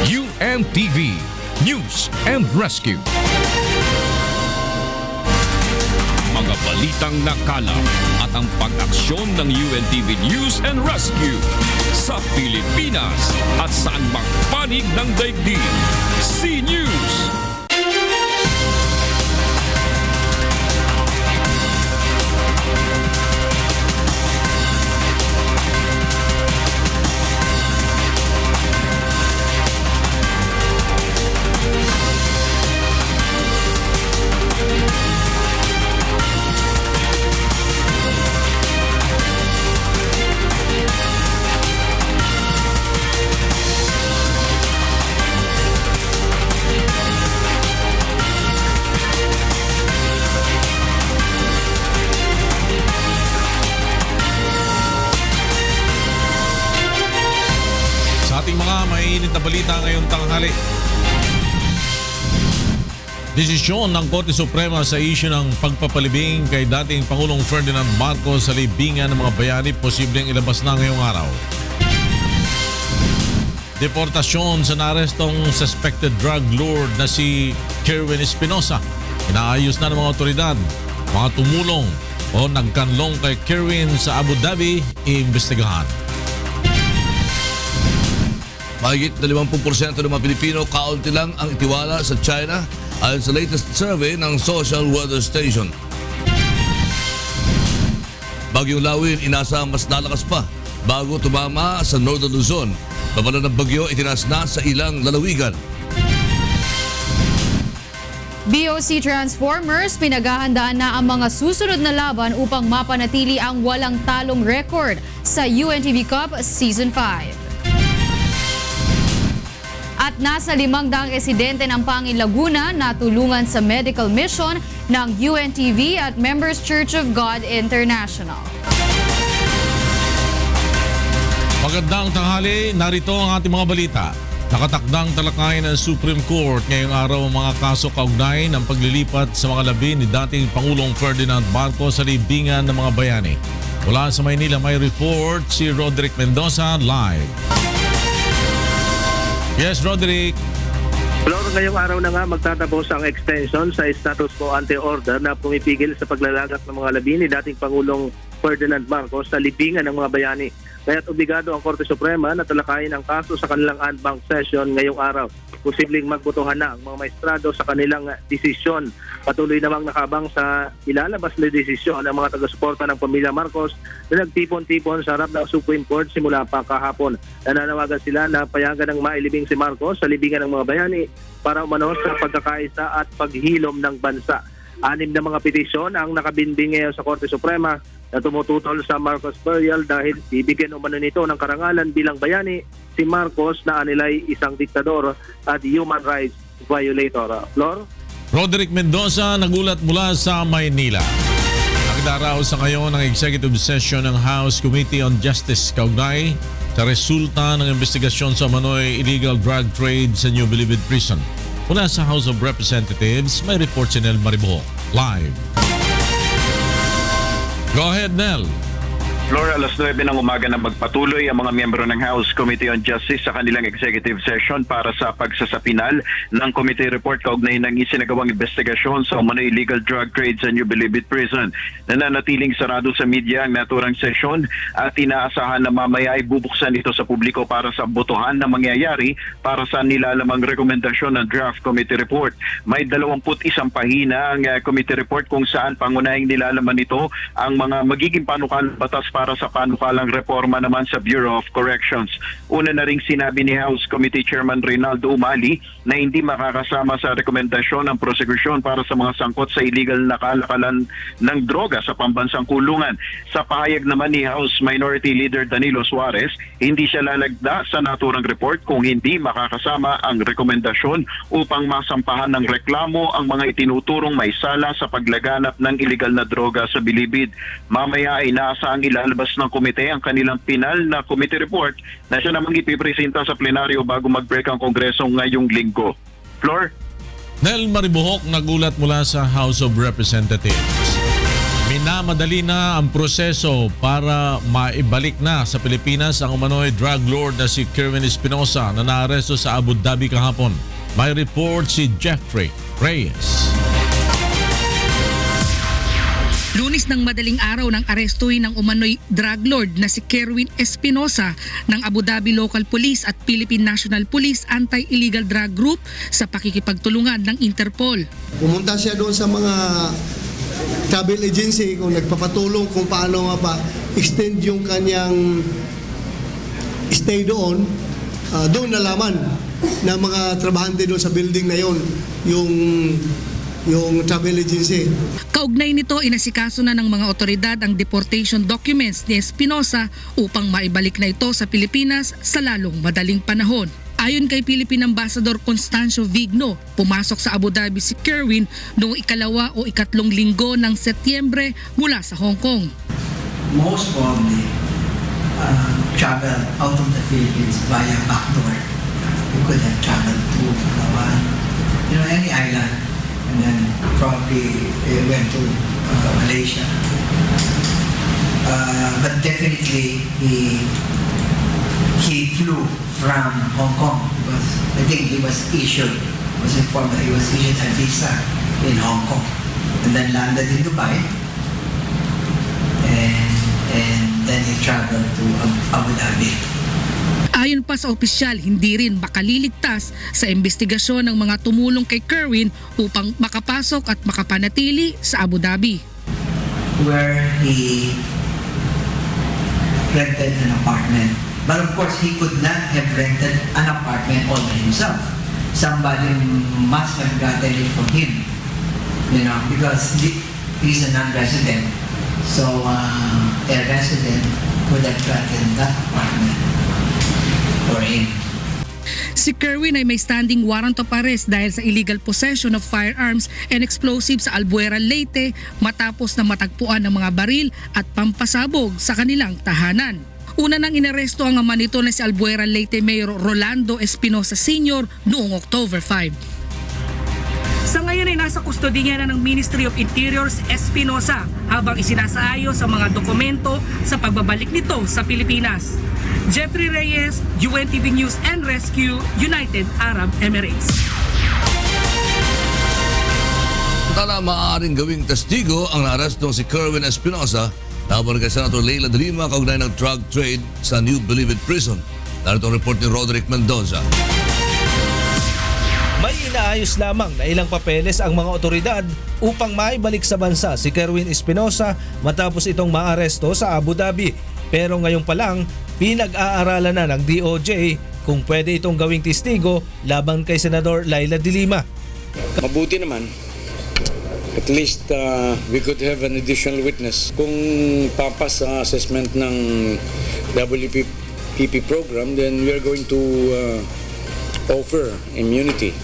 UNTV News and Rescue. Mga balitang nakalap at ang pag-aksyon ng UNTV News and Rescue sa Pilipinas at saan mang panig ng daigdig. C-News. Mga mainit na balita ngayong tanghali. Desisyon ng Korte Suprema sa isyu ng pagpapalibing kay dating Pangulong Ferdinand Marcos sa libingan ng mga bayani posibleng ilabas na ngayong araw. Deportasyon sa narestong suspected drug lord na si Kerwin Espinosa. Inaayos na ng mga otoridad. Mga tumulong o nagkanlong kay Kerwin sa Abu Dhabi iimbestigahan. Mahigit na 50% ng mga Pilipino kaunti lang ang itiwala sa China ayon sa latest survey ng Social Weather Station. Bagyong Lawin inasa mas lalakas pa bago tumama sa Northern Luzon. Babala ng bagyo itinaas na sa ilang lalawigan. BOC Transformers, pinaghahandaan na ang mga susunod na laban upang mapanatili ang walang talong record sa UNTV Cup Season 5. At nasa 500 residente ng Pangil Laguna na tulungan sa medical mission ng UNTV at Members Church of God International. Magandang tanghali, narito ang ating mga balita. Nakatakdang talakayin ng Supreme Court ngayong araw ang mga kaso kaugnay ng paglilipat sa mga labi ni dating Pangulong Ferdinand Marcos sa libingan ng mga bayani. Mula sa Maynila may report si Roderick Mendoza live. Yes, Roderick. Flor, ngayong araw na nga magtatapos ang extension sa status quo ante order na pumipigil sa paglalagat ng mga labi ni dating Pangulong Ferdinand Marcos sa libingan ng mga bayani. Kaya't obligado ang Korte Suprema na talakayin ang kaso sa kanilang en banc session ngayong araw. Posibleng magbotohan na ang mga maestrado sa kanilang desisyon. Patuloy namang nakabang sa ilalabas na desisyon ang mga taga-suporta ng pamilya Marcos na nagtipon-tipon sa harap ng Supreme Court simula pa kahapon. Nananawagan sila na payagan ng mailibing si Marcos sa libingan ng mga bayani para umano sa pagkakaisa at paghilom ng bansa. 6 na mga petisyon ang nakabinbing ngayon sa Korte Suprema na tumututol sa Marcos burial dahil bibigyan umano nito ng karangalan bilang bayani si Marcos na anilay isang diktador at human rights violator. Flor? Roderick Mendoza nagulat mula sa Maynila. Nakidaraw sa ngayon ang executive session ng House Committee on Justice kaugnay sa resulta ng investigasyon sa Manoy illegal drug trade sa New Bilibid Prison. Mula sa House of Representatives, may report si Nel Maribohok live. Go ahead, Nel. Flora, alas 9 ng umaga na magpatuloy ang mga miyembro ng House Committee on Justice sa kanilang executive session para sa pagsasapinal ng committee report kaugnay ng isinagawang investigasyon sa umano illegal drug trade sa New Bilibid Prison. Nananatiling sarado sa media ang naturang session at inaasahan na mamaya ay bubuksan ito sa publiko para sa botohan na mangyayari para sa nilalamang rekomendasyon ng draft committee report. May 21 pahina ang committee report kung saan pangunahing nilalaman nito ang mga magiging panukalang batas para sa panukalang reforma naman sa Bureau of Corrections. Una na ring sinabi ni House Committee Chairman Reynaldo Umali na hindi makakasama sa rekomendasyon ng prosekusyon para sa mga sangkot sa illegal na kalakalan ng droga sa pambansang kulungan. Sa pahayag naman ni House Minority Leader Danilo Suarez, hindi siya lalagda sa naturang report kung hindi makakasama ang rekomendasyon upang masampahan ng reklamo ang mga itinuturong may sala sa paglaganap ng illegal na droga sa Bilibid. Mamaya ay naasaang ilalabas ng komite ang kanilang pinal na committee report na siya namang ipipresenta sa plenaryo bago mag-break ang Kongreso ngayong linggo. Floor? Nel Maribohok nagulat mula sa House of Representatives. Minamadali na ang proseso para maibalik na sa Pilipinas ang umano'y drug lord na si Kerwin Espinosa na naaresto sa Abu Dhabi kahapon. May report si Jeffrey Reyes. Lunes ng madaling araw nang arestuhin ng umano'y drug lord na si Kerwin Espinosa ng Abu Dhabi Local Police at Philippine National Police Anti-Illegal Drug Group sa pakikipagtulungan ng Interpol. Pumunta siya doon sa mga travel agency kung nagpapatulong kung paano nga ba extend yung kanyang stay doon. Doon nalaman na mga trabahante doon sa building na yon yung travel agency. Kaugnay nito, inasikaso na ng mga otoridad ang deportation documents ni Espinosa upang maibalik na ito sa Pilipinas sa lalong madaling panahon. Ayon kay Philippine Ambassador Constancio Vigno, pumasok sa Abu Dhabi si Kerwin noong ikalawa o ikatlong linggo ng Setyembre mula sa Hong Kong. Most probably travel out of the Philippines via backdoor. You could have traveled to Palawan, any island, and then probably went to Malaysia. But definitely he flew from Hong Kong because I think he was informed that he was issued a visa in Hong Kong and then landed in Dubai and then he traveled to Abu Dhabi. Ayon pa sa opisyal, hindi rin makaliligtas sa investigasyon ng mga tumulong kay Kerwin upang makapasok at makapanatili sa Abu Dhabi. Where he rented an apartment. But of course, he could not have rented an apartment all by himself. Somebody must have gotten it for him, because he's a non-resident. So a resident could have gotten that apartment for him. Si Kerwin ay may standing warrant of arrest dahil sa illegal possession of firearms and explosives sa Albuera, Leyte matapos na matagpuan ng mga baril at pampasabog sa kanilang tahanan. Una nang inaresto ang ama nito na si Albuera Leyte Mayor Rolando Espinosa Sr. noong October 5. Sa ngayon ay nasa kustodiya na ng Ministry of Interior si Espinosa habang isinasaayos ang mga dokumento sa pagbabalik nito sa Pilipinas. Jeffrey Reyes, UNTV News and Rescue, United Arab Emirates. Tala maaaring gawing testigo ang naarestong si Kerwin Espinosa laban kay Senator Leila de Lima kaugnay ng drug trade sa New Bilibid Prison. Narito ang report ni Roderick Mendoza. May inaayos lamang na ilang papeles ang mga otoridad upang maibalik sa bansa si Kerwin Espinosa matapos itong maaresto sa Abu Dhabi. Pero ngayon pa lang, pinag-aaralan na ng DOJ kung pwede itong gawing testigo laban kay Senador Leila de Lima. Mabuti naman. At least we could have an additional witness. Kung papas sa assessment ng WPP program, then we are going to offer immunity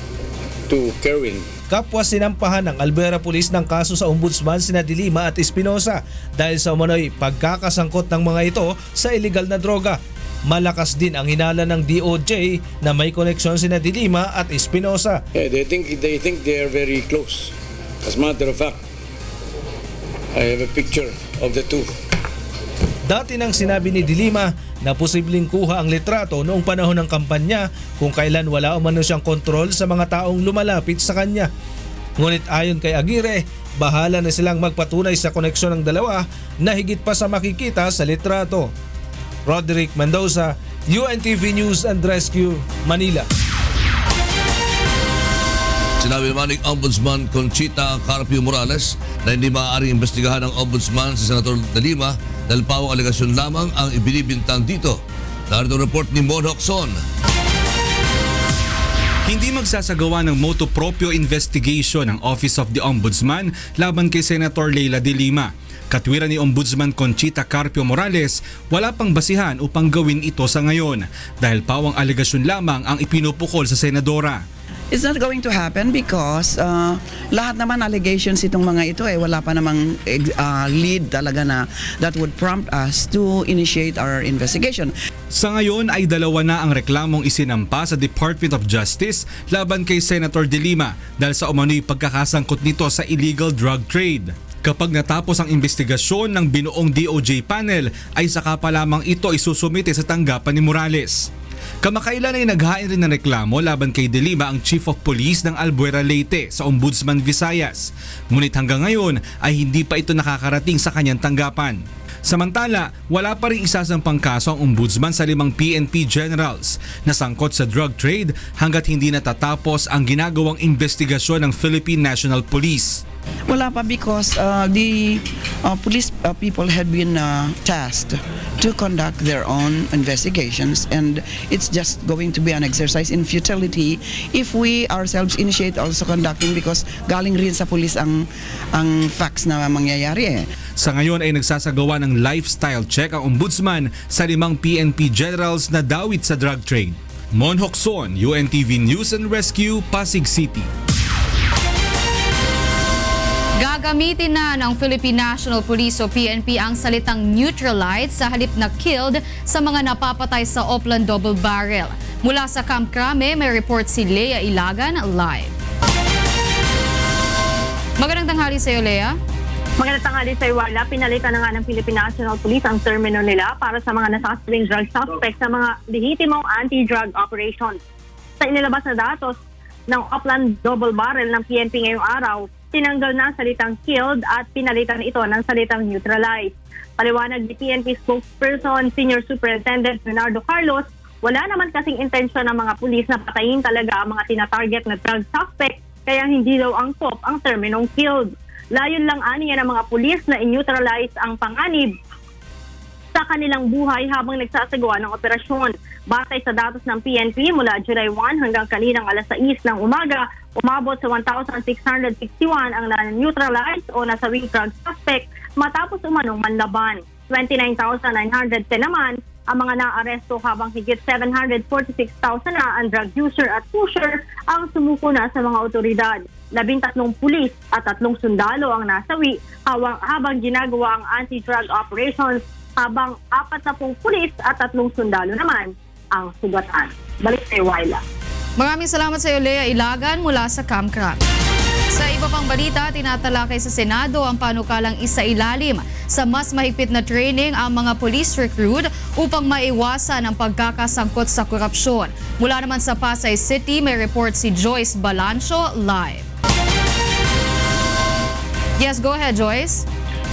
to Kerwin. Kapwa sinampahan ng Albuera Police ng kaso sa ombudsman sina de Lima at Espinosa dahil sa umano'y pagkakasangkot ng mga ito sa illegal na droga. Malakas din ang hinala ng DOJ na may koneksyon sina de Lima at Espinosa. Yeah, they think they are very close. As a matter of fact, I have a picture of the two. Dati nang sinabi ni de Lima na posibleng kuha ang litrato noong panahon ng kampanya kung kailan wala umano siyang kontrol sa mga taong lumalapit sa kanya. Ngunit ayon kay Aguirre, bahala na silang magpatunay sa koneksyon ng dalawa na higit pa sa makikita sa litrato. Roderick Mendoza, UNTV News and Rescue, Manila. Sinabi naman ni Ombudsman Conchita Carpio Morales na hindi maaaring imbestigahan ng Ombudsman si Senator de Lima dahil pawang alegasyon lamang ang ibinibintang dito. Narito ang report ni Mon Hocson. Hindi magsasagawa ng motu proprio investigation ang Office of the Ombudsman laban kay Senator Leila de Lima. Katwiran ni Ombudsman Conchita Carpio Morales, wala pang basihan upang gawin ito sa ngayon dahil pawang alegasyon lamang ang ipinupukol sa senadora. It's not going to happen because lahat naman allegations itong mga ito wala pa namang lead talaga na that would prompt us to initiate our investigation. Sa ngayon ay 2 na ang reklamong isinampa sa Department of Justice laban kay Senator De Lima dahil sa umano'y pagkakasangkot nito sa illegal drug trade. Kapag natapos ang investigasyon ng binuong DOJ panel ay saka pa lamang ito isusumite sa tanggapan ni Morales. Kamakailan ay naghain rin ng reklamo laban kay De Lima ang Chief of Police ng Albuera Leyte sa Ombudsman Visayas. Ngunit hanggang ngayon ay hindi pa ito nakakarating sa kanyang tanggapan. Samantala, wala pa rin isasampang kaso ang ombudsman sa 5 PNP generals na sangkot sa drug trade hanggat hindi natatapos ang ginagawang investigasyon ng Philippine National Police. Wala pa because the police people had been tasked to conduct their own investigations, and it's just going to be an exercise in futility if we ourselves initiate also conducting because galing rin sa police ang facts na mangyayari. Sa ngayon ay nagsasagawa ng lifestyle check ang ombudsman sa 5 PNP generals na dawit sa drug trade. Mon Hocson, UNTV News and Rescue, Pasig City. Gagamitin na ng Philippine National Police o PNP ang salitang neutralized sa halip na killed sa mga napapatay sa Oplan Double Barrel. Mula sa Camp Crame, may report si Lea Ilagan live. Magandang tanghali sa iyo, Lea. Magandang tanghali sa Iwala. Pinalitan na nga ng Philippine National Police ang termino nila para sa mga nasasabing drug suspects sa mga lehitimong anti-drug operations. Sa inilabas na datos ng Oplan Double Barrel ng PNP ngayong araw, tinanggal na ang salitang killed at pinalitan ito ng salitang neutralized. Paliwanag ni PNP spokesperson Senior Superintendent Leonardo Carlos, wala naman kasing intensyon ng mga pulis na patayin talaga ang mga tinatarget na drug suspect, kaya hindi daw angkop ang terminong killed. Layon lang aniya ng mga pulis na in-neutralize ang panganib sa kanilang buhay habang nagsasagawa ng operasyon. Batay sa datos ng PNP mula July 1 hanggang kaninang alas 6 ng umaga, umabot sa 1,661 ang na-neutralized o nasawing drug suspect matapos umanong manlaban. 29,910 naman ang mga naaresto habang higit 746,000 na ang drug user at pusher ang sumuko na sa mga otoridad. 13 pulis at 3 sundalo ang nasawi habang ginagawa ang anti-drug operations, habang 40 pulis at 3 sundalo naman ang sugatan. Balik kay Wyla. Maraming salamat sa iyo, Lea Ilagan mula sa Camp Crame. Sa iba pang balita, tinatalakay sa Senado ang panukalang isailalim sa mas mahigpit na training ang mga police recruit upang maiwasan ang pagkakasangkot sa korupsyon. Mula naman sa Pasay City, may report si Joyce Balancho live. Yes, go ahead, Joyce.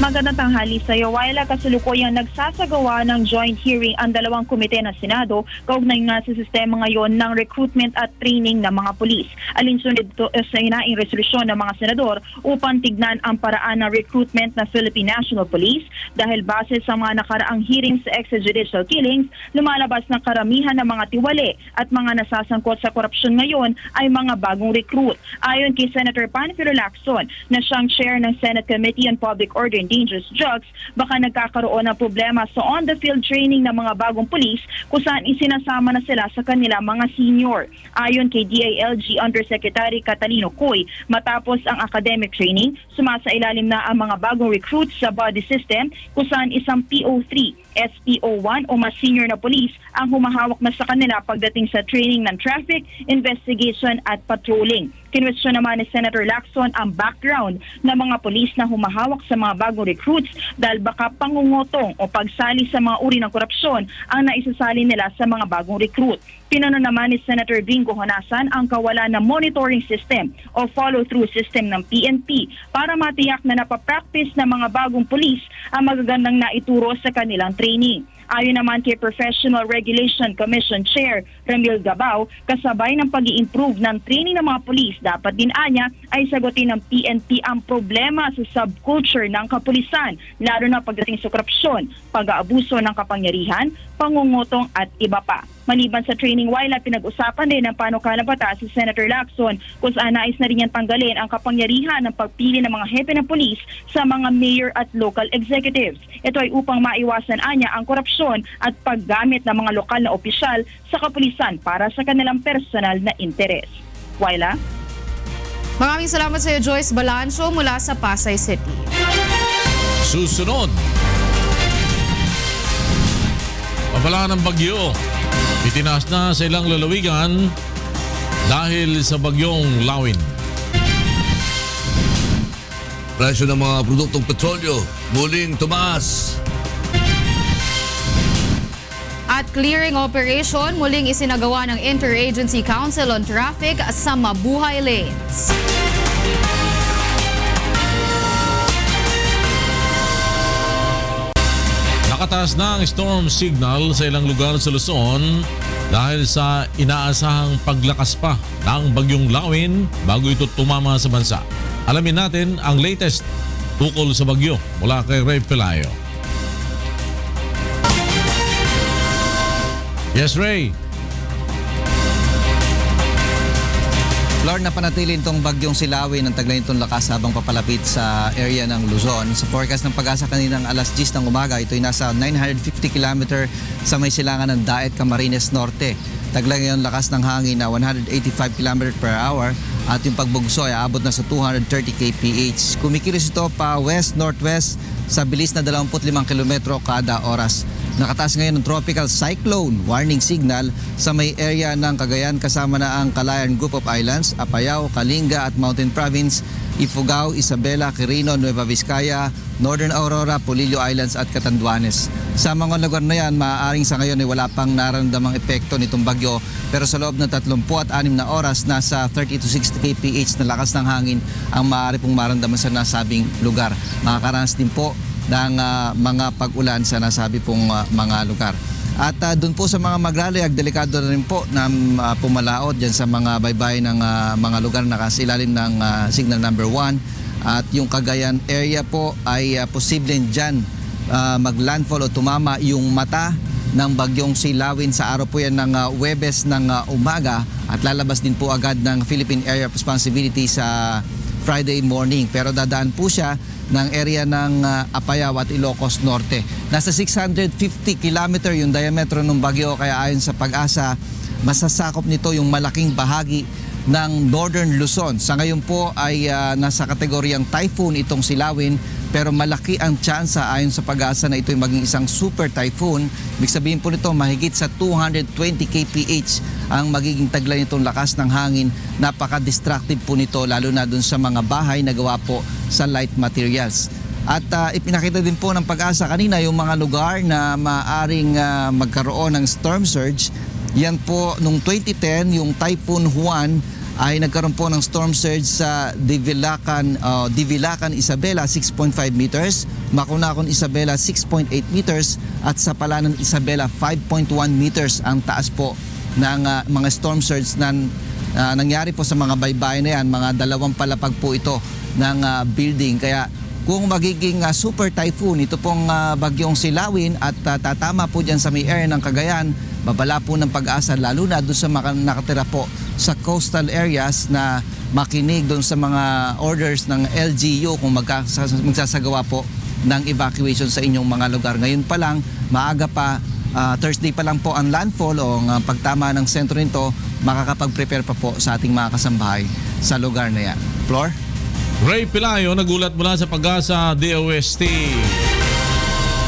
Magandang tanghali sa iyo. Wyla, kasulukuyang nagsasagawa ng joint hearing ang 2 komite ng Senado kaugnay nga sa sistema ngayon ng recruitment at training ng mga pulis. Alinsunod ito sa inaing resolusyon ng mga senador upang tignan ang paraan ng recruitment ng Philippine National Police dahil base sa mga nakaraang hearings sa extrajudicial killings, lumalabas na karamihan ng mga tiwali at mga nasasangkot sa korupsyon ngayon ay mga bagong recruit. Ayon kay Senator Panfilo Lacson na siyang chair ng Senate Committee on Public Order and Dangerous Drugs, baka nagkakaroon ng problema sa on-the-field training ng mga bagong pulis kung saan isinasama na sila sa kanilang mga senior. Ayon kay DILG Undersecretary Catalino Coy, matapos ang academic training, sumasailalim na ang mga bagong recruits sa body system kung saan isang PO3, SPO1 o mas senior na pulis ang humahawak na sa kanila pagdating sa training ng traffic, investigation at patrolling. Kinwestiyon naman ni Senator Lacson ang background ng mga pulis na humahawak sa mga bagong recruits dahil baka pangungutong o pagsali sa mga uri ng korupsyon ang naisasali nila sa mga bagong recruit. Pinano naman ni Senator Bingo Honasan ang kawalan ng monitoring system o follow-through system ng PNP para matiyak na napapractice ng mga bagong pulis ang magagandang naituro sa kanilang training. Ayon naman kay Professional Regulation Commission Chair Ramil Gabao, kasabay ng pag-i-improve ng training ng mga pulis, dapat din anya ay sagutin ng PNP ang problema sa subculture ng kapulisan, lalo na pagdating sa korupsyon, pag-aabuso ng kapangyarihan, pangungutong at iba pa. Maliban sa training, Wyla, pinag-usapan din ng panukalang batas si Senator Lacson kung saan nais na rin niyang tanggalin ang kapangyarihan ng pagpili ng mga hepe ng pulis sa mga mayor at local executives. Ito ay upang maiwasan anya ang korupsyon at paggamit ng mga lokal na opisyal sa kapulisan para sa kanilang personal na interes. Waila? Maraming salamat sa iyo, Joyce Balancho mula sa Pasay City. Susunod, babala ng bagyo. Itinaas na sa ilang lalawigan dahil sa bagyong Lawin. Presyo ng mga produktong petrolyo muling tumaas. At clearing operation muling isinagawa ng Interagency Council on Traffic sa Mabuhay Lanes. Nakataas na ang storm signal sa ilang lugar sa Luzon dahil sa inaasahang paglakas pa ng bagyong Lawin bago ito tumama sa bansa. Alamin natin ang latest tukol sa bagyo mula kay Ray Pelayo. Yes, Ray. Lord, napanatili itong bagyong Silawin ng taglay nitong lakas habang papalapit sa area ng Luzon. Sa forecast ng pag-asa kaninang alas 10 ng umaga, ito'y nasa 950 km sa may silangan ng Daet, Camarines Norte. Taglay ngayon lakas ng hangin na 185 km per hour at yung pagbugso ay aabot na sa 230 kph. Kumikilos ito pa west-northwest sa bilis na 25 km kada oras. Nakataas ngayon ng tropical cyclone warning signal sa may area ng Cagayan kasama na ang Calayan Group of Islands, Apayao, Kalinga at Mountain Province, Ifugao, Isabela, Quirino, Nueva Vizcaya, Northern Aurora, Polillo Islands at Catanduanes. Sa mga lugar na yan, maaaring sa ngayon ay wala pang nararamdamang epekto nitong bagyo pero sa loob ng 36 na oras, nasa 30 to 60 kph na lakas ng hangin ang maaari pong maramdaman sa nasabing lugar. Makakaranas din po ng mga pag-ulan sa nasabi pong mga lugar. At doon po sa mga maglalayag, delikado na rin po na pumalaot dyan sa mga baybay ng mga lugar na kasilalim ng signal number 1. At yung Cagayan area po ay posibleng dyan maglandfall o tumama yung mata ng bagyong Silawin sa araw po yan ng Huwebes ng umaga at lalabas din po agad ng Philippine Area of Responsibility sa Friday morning. Pero dadaan po siya ng area ng Apayao at Ilocos Norte. Nasa 650 km yung diametro ng bagyo kaya ayon sa pag-asa, masasakop nito yung malaking bahagi ng Northern Luzon. Sa ngayon po ay nasa kategoryang typhoon itong Silawin pero malaki ang tsansa ayon sa pag-asa na ito'y maging isang super typhoon. Ibig sabihin po nito mahigit sa 220 kph ang magiging taglay nitong lakas ng hangin. Napaka-destructive po nito lalo na dun sa mga bahay na gawa po sa light materials. At ipinakita din po ng pag-asa kanina yung mga lugar na maaring magkaroon ng storm surge. Yan po nung 2010 yung Typhoon Juan ay nagkaroon po ng storm surge sa Divilacan, Isabela 6.5 meters, Macunacon Isabela 6.8 meters at sa Palanan Isabela 5.1 meters ang taas po ng mga storm surge na nangyari po sa mga baybayin na yan. Mga 2 palapag po ito ng building. Kaya kung magiging super typhoon ito pong bagyong Silawin at tatama po dyan sa may area ng Cagayan, babala po ng pag-asa lalo na doon sa nakatira po sa coastal areas na makinig doon sa mga orders ng LGU kung magsasagawa po ng evacuation sa inyong mga lugar. Ngayon pa lang, maaga pa, Thursday pa lang po ang landfall o ang pagtama ng sentro nito, makakapag-prepare pa po sa ating mga kasambahay sa lugar na yan. Flor? Ray Pelayo, nagulat mula sa pag-asa DOST.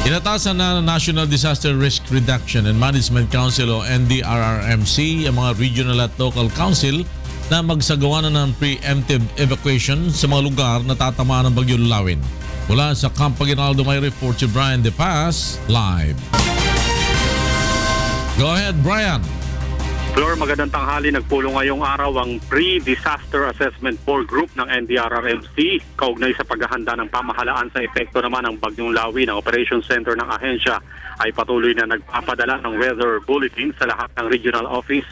Inatasan na ng National Disaster Risk Reduction and Management Council o NDRRMC ang mga regional at local council na magsagawa na ng preemptive evacuation sa mga lugar na tatamaan ng bagyong Lawin. Mula sa Camp Aguinaldo, may report si Brian De Paz, live. Go ahead, Brian. Flor, magandang tanghali. Nagpulong ngayong araw ang Pre-Disaster Assessment Core Group ng NDRRMC kaugnay sa paghahanda ng pamahalaan sa epekto naman ng Bagyong Lawin. Ang Operations Center ng ahensya ay patuloy na nagpapadala ng weather bulletin sa lahat ng regional office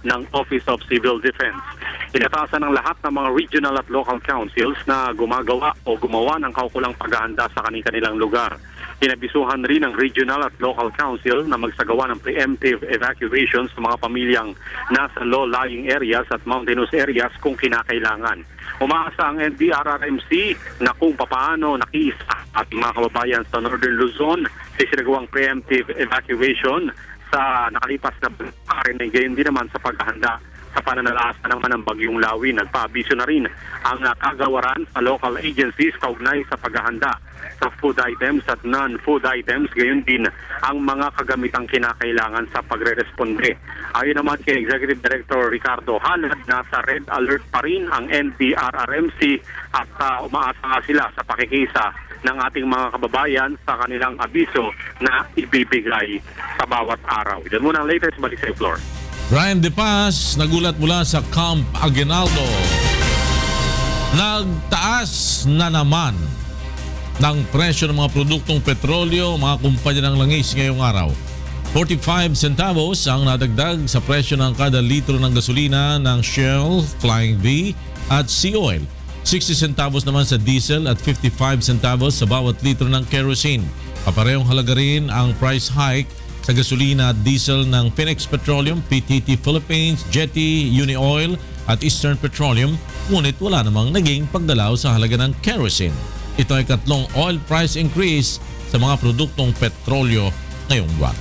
ng Office of Civil Defense. Inatasan ng lahat ng mga regional at local councils na gumagawa o gumawa ng kaukulang paghahanda sa kanilang lugar. Pinabisuhan rin ng regional at local council na magsagawa ng preemptive evacuation sa mga pamilyang nasa low-lying areas at mountainous areas kung kinakailangan. Umaasa ang NDRRMC na kung papaano nakiisa at mga kababayan sa Northern Luzon sa sinagawang preemptive evacuation sa nakalipas na pagkakarin na gayon din naman sa paghahanda Sa pananalasa naman ng Bagyong Lawi, nagpaabiso na rin ang kagawaran sa local agencies kaugnay sa paghahanda sa food items at non-food items, gayon din ang mga kagamitang kinakailangan sa pagre-responde. Ayon naman kay Executive Director Ricardo Halad, nasa red alert pa rin ang NDRRMC at umaasa nga sila sa pakikisa ng ating mga kababayan sa kanilang abiso na ibibigay sa bawat araw. Yan muna ang latest, balik sa floor. Brian De Paz, nagulat mula sa Camp Aguinaldo. Nagtaas na naman ng presyo ng mga produktong petrolyo, mga kumpanya ng langis ngayong araw. 45 centavos ang nadagdag sa presyo ng kada litro ng gasolina ng Shell, Flying V at Sea Oil. 60 centavos naman sa diesel at 55 centavos sa bawat litro ng kerosene. Kaparehong halaga rin ang price hike sa gasolina at diesel ng Phoenix Petroleum, PTT Philippines, Jetty, Unioil at Eastern Petroleum, ngunit wala namang naging pagdalaw sa halaga ng kerosene. Ito ay katlong oil price increase sa mga produktong petrolyo ngayong buwan.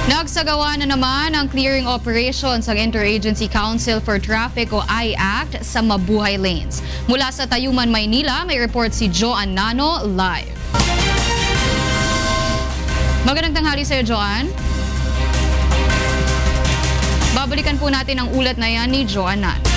Nagsagawa na naman ang clearing operations ang Interagency Council for Traffic o IACT sa Mabuhay Lanes. Mula sa Tayuman, Maynila, may report si Joan Nano live. Magandang tanghali sa iyo, Joan. Babalikan po natin ang ulat na yan ni Joan Nano.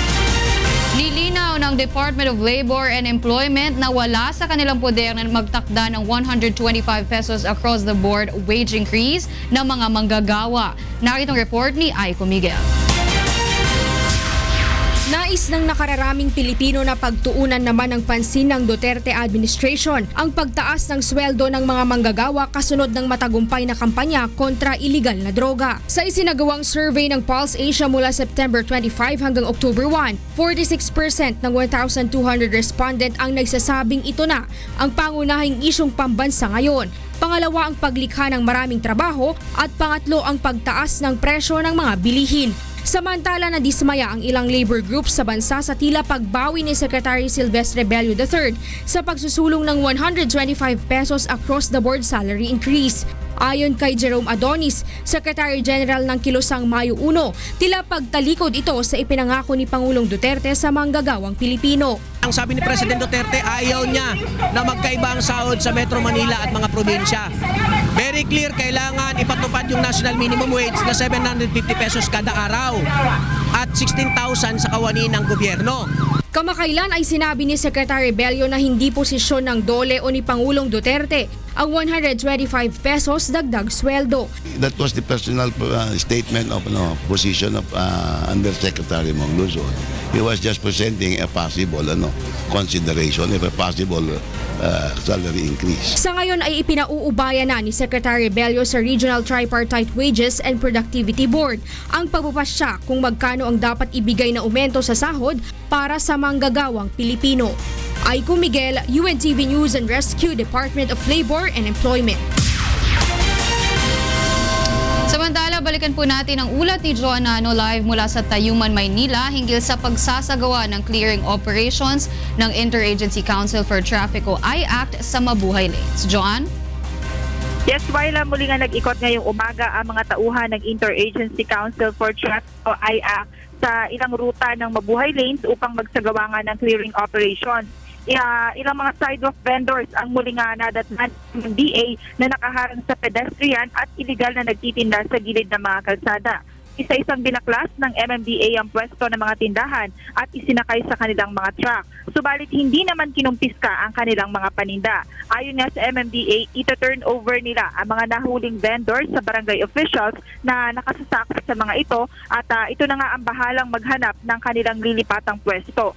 Nilinaw ng Department of Labor and Employment na wala sa kanilang poder na magtakda ng 125 pesos across the board wage increase ng mga manggagawa. Naritong report ni Aiko Miguel. Nais ng nakararaming Pilipino na pagtuunan naman ng pansin ng Duterte administration ang pagtaas ng sweldo ng mga manggagawa kasunod ng matagumpay na kampanya kontra iligal na droga. Sa isinagawang survey ng Pulse Asia mula September 25 hanggang October 1, 46% ng 1,200 respondent ang nagsasabing ito na ang pangunahing isyong pambansa ngayon. Pangalawa ang paglikha ng maraming trabaho at pangatlo ang pagtaas ng presyo ng mga bilihin. Samantala na dismaya ang ilang labor groups sa bansa sa tila pagbawi ni Secretary Silvestre Bello III sa pagsusulong ng 125 pesos across the board salary increase. Ayon kay Jerome Adonis, Secretary General ng Kilusang Mayo 1, tila pagtalikod ito sa ipinangako ni Pangulong Duterte sa manggagawang Pilipino. Ang sabi ni President Duterte, ayaw niya na magkaiba ang sahod sa Metro Manila at mga probinsya. Very clear, kailangan ipatupad yung national minimum wage na 750 pesos kada araw at 16,000 sa kawani ng gobyerno. Kamakailan ay sinabi ni Secretary Bello na hindi posisyon ng DOLE o ni Pangulong Duterte ang 125 pesos dagdag sweldo. That was the personal statement of position of Undersecretary Mang Luzon. He was just presenting a possible consideration of a possible salary increase. Sa ngayon ay ipinauubaya na ni Secretary Bello sa Regional Tripartite Wages and Productivity Board ang pagpapasya kung magkano ang dapat ibigay na aumento sa sahod para sa manggagawang Pilipino. Aiko Miguel, UNTV News and Rescue, Department of Labor and Employment. Samantala, balikan po natin ang ulat ni Joan Nano live mula sa Tayuman, Maynila hinggil sa pagsasagawa ng clearing operations ng Interagency Council for Traffic o IACT sa Mabuhay Lanes. Joan? Yes, Wyla, muli nga nag-ikot ngayong umaga ang mga tauhan ng Interagency Council for Traffic o IACT sa ilang ruta ng Mabuhay Lanes upang magsagawa nga ng clearing operations. Ilang mga sidewalk vendors ang muli nga nadatnan ng DA na nakaharang sa pedestrian at iligal na nagtitinda sa gilid ng mga kalsada. Isa-isang binaklas ng MMDA ang pwesto ng mga tindahan at isinakay sa kanilang mga truck. Subalit hindi naman kinumpiska ang kanilang mga paninda. Ayon nga sa MMDA, ito-turn over nila ang mga nahuling vendors sa barangay officials na nakasasakop sa mga ito at ito na nga ang bahalang maghanap ng kanilang lilipatang pwesto.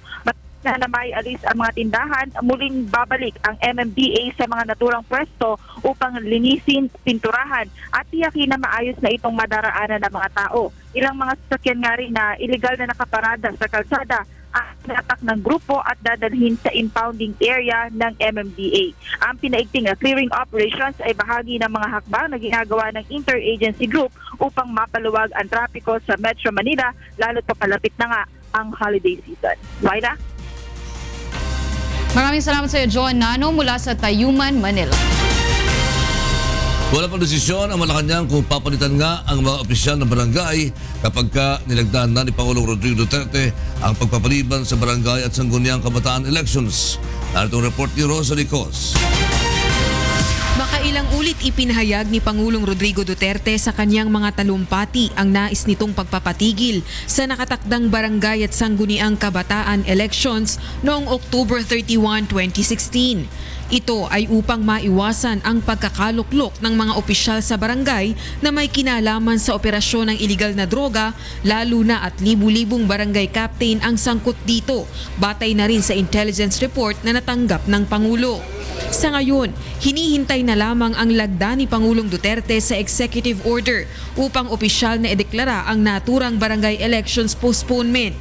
Na may alis ang mga tindahan, muling babalik ang MMDA sa mga naturang pwesto upang linisin, pinturahan at tiyakin na maayos na itong madaraanan ng mga tao. Ilang mga sasakyan nga rin na iligal na nakaparada sa kalsada ang natak ng grupo at dadalhin sa impounding area ng MMDA. Ang pinaigting clearing operations ay bahagi ng mga hakbang na ginagawa ng interagency group upang mapaluwag ang trapiko sa Metro Manila lalo't papalapit na nga ang holiday season. Wyla? Maraming salamat sa iyo, Joan Nano, mula sa Tayuman, Manila. Wala pang desisyon ang Malacanang kung papalitan nga ang mga opisyal ng barangay kapag nilagdaan na ni Pangulong Rodrigo Duterte ang pagpapaliban sa barangay at sangguniang kabataan elections. Narito ang report ni Rosalie Cos. Makailang ulit ipinahayag ni Pangulong Rodrigo Duterte sa kanyang mga talumpati ang nais nitong pagpapatigil sa nakatakdang barangay at sangguniang kabataan elections noong October 31, 2016. Ito ay upang maiwasan ang pagkakaluklok ng mga opisyal sa barangay na may kinalaman sa operasyon ng iligal na droga, lalo na at libu-libong barangay captain ang sangkot dito, batay na rin sa intelligence report na natanggap ng Pangulo. Sa ngayon, hinihintay na lamang ang lagda ni Pangulong Duterte sa executive order upang opisyal na ideklara ang naturang barangay elections postponement.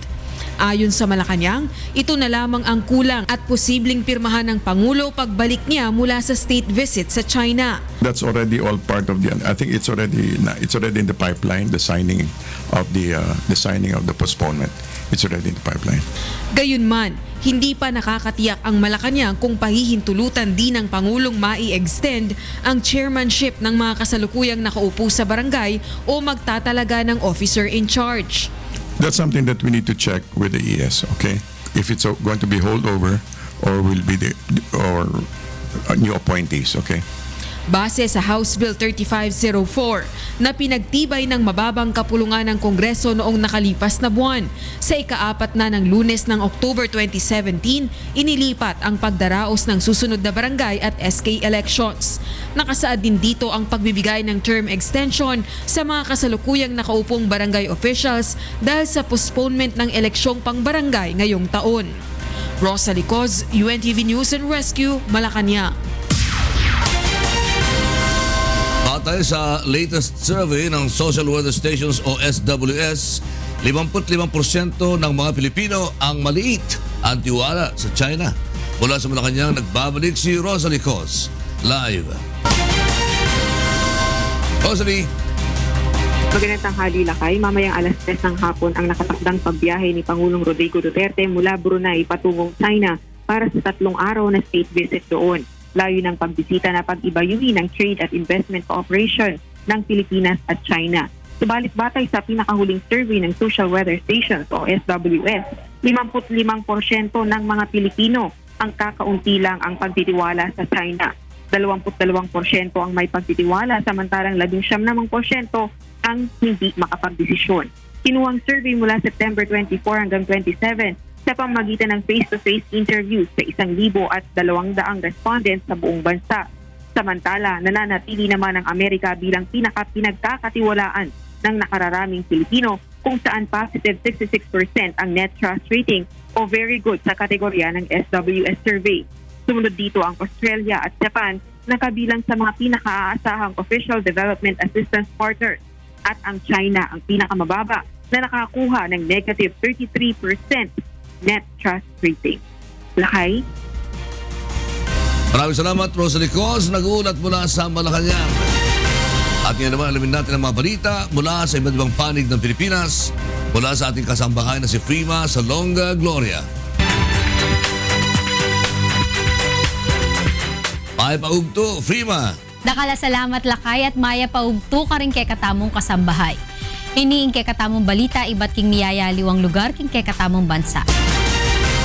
Ayon sa Malacanang, ito na lamang ang kulang at posibleng pirmahan ng Pangulo pagbalik niya mula sa state visit sa China. That's already all part of the. I think it's already in the pipeline. The signing of the postponement. It's already in the pipeline. Gayunman, hindi pa nakakatiyak ang Malacanang kung pahihintulutan din ng Pangulong mai-extend ang chairmanship ng mga kasalukuyang nakaupo sa barangay o magtatalaga ng officer in charge. That's something that we need to check with the ES, okay? If it's going to be holdover or will be or new appointees, okay? Base sa House Bill 3504 na pinagtibay ng mababang kapulungan ng Kongreso noong nakalipas na buwan, sa ika-4 na ng Lunes ng October 2017, inilipat ang pagdaraos ng susunod na barangay at SK elections. Nakasaad din dito ang pagbibigay ng term extension sa mga kasalukuyang nakaupong barangay officials dahil sa postponement ng eleksyong pang-barangay ngayong taon. Rosalie Cos, UNTV News and Rescue, Malacanang. Batay sa latest survey ng Social Weather Stations o SWS, 55% ng mga Pilipino ang maliit ang tiwala sa China. Mula sa Malacanang, nagbabalik si Rosalie Cos. Live. Rosalie. Magandang tanghali, Lakay. Mamayang alas 3 ng hapon ang nakatakdang pagbiyahe ni Pangulong Rodrigo Duterte mula Brunei patungong China para sa 3 araw na state visit doon. Layo ng pagbisita na pag-ibayuhin ng trade at investment cooperation ng Pilipinas at China. Subalit batay sa pinakahuling survey ng Social Weather Stations o SWS, 55% ng mga Pilipino ang kakaunti lang ang pagtitiwala sa China. 22% ang may pagtitiwala, samantalang 19% ang hindi makapagdesisyon. Kinuhang survey mula September 24 hanggang 27 sa pamamagitan ng face-to-face interviews sa 1,200 respondents sa buong bansa. Samantala, nananatili naman ang Amerika bilang pinagkakatiwalaan ng nakararaming Pilipino kung saan positive 66% ang net trust rating o very good sa kategorya ng SWS survey. Sumunod dito ang Australia at Japan na kabilang sa mga pinakaaasahang official development assistance partners at ang China ang pinakamababa na nakakuha ng negative 33% net trust rating. Lakay. Maraming salamat, Rosalie Cos. Nag-uulat mula sa Malacanang. At ngayon naman, alamin natin ang mga balita mula sa iba't ibang panig ng Pilipinas, mula sa ating kasambahay na si Frima Salonga Gloria. Maya paugto, Frima. Dakala salamat, Lakay, at maya paugto ka rin kay katamong kasambahay. Iniing kay katamong balita, iba't king miyayaliwang lugar king kay katamong bansa.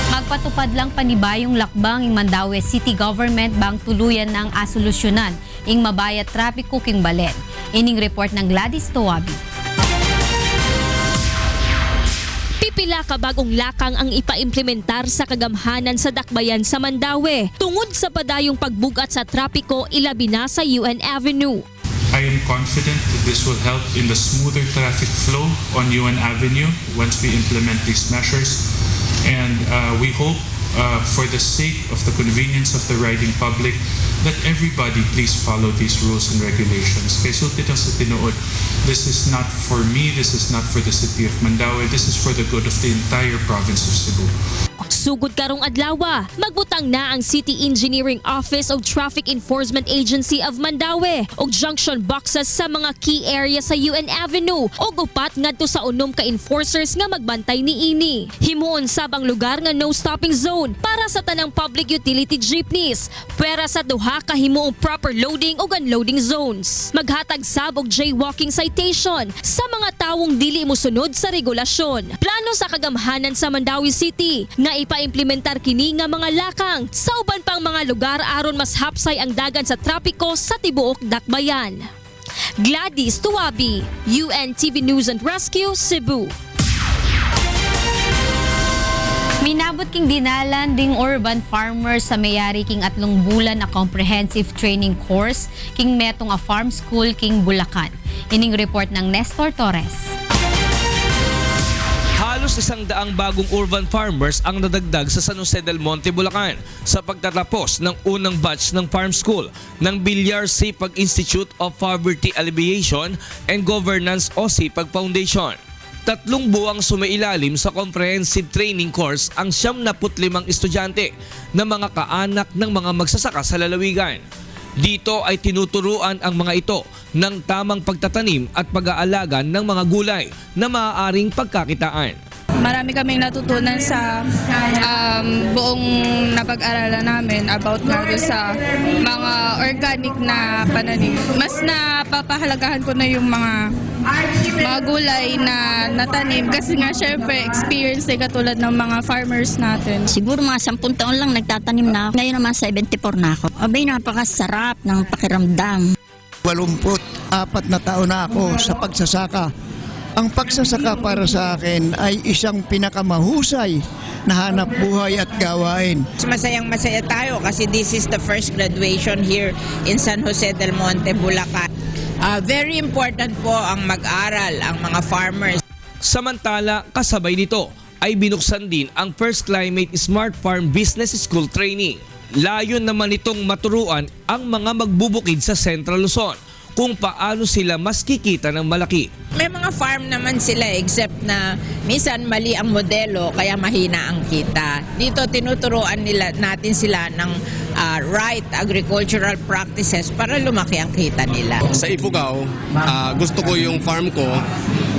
Magpatupad lang panibayong lakbang ing Mandaue City Government bang tuluyan ng asolusyonan ing mabayat trapiko king Balen. Ining report ng Gladys Towabi. Pipila ka bagong lakang ang ipaimplementar sa kagamhanan sa dakbayan sa Mandaue tungod sa padayong pagbugat sa trapiko ilabi na sa UN Avenue. I am confident that this will help in the smoother traffic flow on UN Avenue once we implement these measures. And we hope, for the sake of the convenience of the riding public, that everybody please follow these rules and regulations. Kaya sulti sa tinuod, this is not for me, this is not for the city of Mandaue, this is for the good of the entire province of Cebu. Sugod karong adlaw, magbutang na ang City Engineering Office o Traffic Enforcement Agency of Mandaue og junction boxes sa mga key area sa UN Avenue og upat ngadto sa unom ka enforcers nga magbantay niini. Himuon sab ang lugar nga no stopping zone para sa tanang public utility jeepneys, pwera sa duha ka himuong proper loading ug unloading zones. Maghatag sab og jaywalking citation sa mga tawong dili mosunod sa regulasyon. Plano sa kagamhanan sa Mandaue City nga ipa-implementar kini nga mga lakang sa uban pang mga lugar aron mas hapsay ang dagan sa trapiko sa tibuok Dakbayan. Gladys Tuwabi, UNTV News and Rescue, Cebu. Minabot king dinalan ding urban farmers sa mayari king 3 bulan na comprehensive training course king metong a farm school king Bulacan. Ining report ng Nestor Torres. Halos 100 bagong urban farmers ang nadagdag sa San Jose del Monte, Bulacan sa pagtatapos ng unang batch ng farm school ng Bilyar Sipag Institute of Poverty Alleviation and Governance o Sipag Foundation. 3 buwang sumailalim sa comprehensive training course ang 75 estudyante na mga kaanak ng mga magsasaka sa lalawigan. Dito ay tinuturuan ang mga ito ng tamang pagtatanim at pag-aalaga ng mga gulay na maaaring pagkakitaan. Marami kaming natutunan sa buong napag-aralan namin about nga sa mga organic na pananim. Mas napapahalagahan ko na yung mga gulay na natanim kasi nga syempre experience ay katulad ng mga farmers natin. Siguro mga 10 taon lang nagtatanim na ako. Ngayon naman 74 na ako. Abay, napakasarap ng pakiramdam. 84 na taon na ako sa pagsasaka. Ang pagsasaka para sa akin ay isang pinakamahusay na hanap buhay at gawain. Masayang-masaya tayo kasi this is the first graduation here in San Jose del Monte, Bulacan. Very important po ang mag-aral, ang mga farmers. Samantala, kasabay nito ay binuksan din ang First Climate Smart Farm Business School Training. Layon naman itong maturuan ang mga magbubukid sa Central Luzon kung paano sila mas kikita ng malaki. May mga farm naman sila except na minsan mali ang modelo kaya mahina ang kita. Dito tinuturuan natin sila ng right agricultural practices para lumaki ang kita nila. Sa Ifugao, gusto ko yung farm ko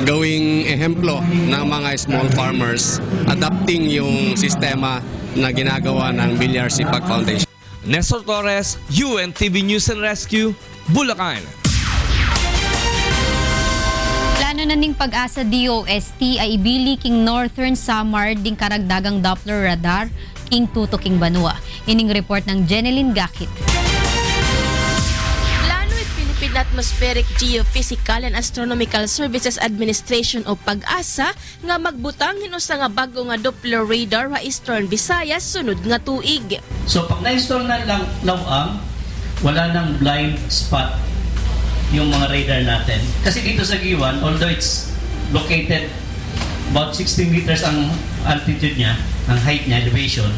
gawing ehemplo ng mga small farmers, adapting yung sistema na ginagawa ng Bilyar Sipag Foundation. Nestor Torres, UNTV News and Rescue, Bulacan. Plano na ning Pag-asa DOST ay ibili king Northern Samar ding karagdagang Doppler radar king Tuto king Banua. Ining report ng Jeneline Gakit. Plano with Philippine Atmospheric Geophysical and Astronomical Services Administration o Pag-asa nga magbutang hinusa nga bago nga Doppler radar sa Eastern Visayas sunod nga tuig. So pag na-install na lang lawang, wala nang blind spot yung mga radar natin. Kasi dito sa Giwan, although it's located about 16 meters ang altitude niya, ang height niya, elevation,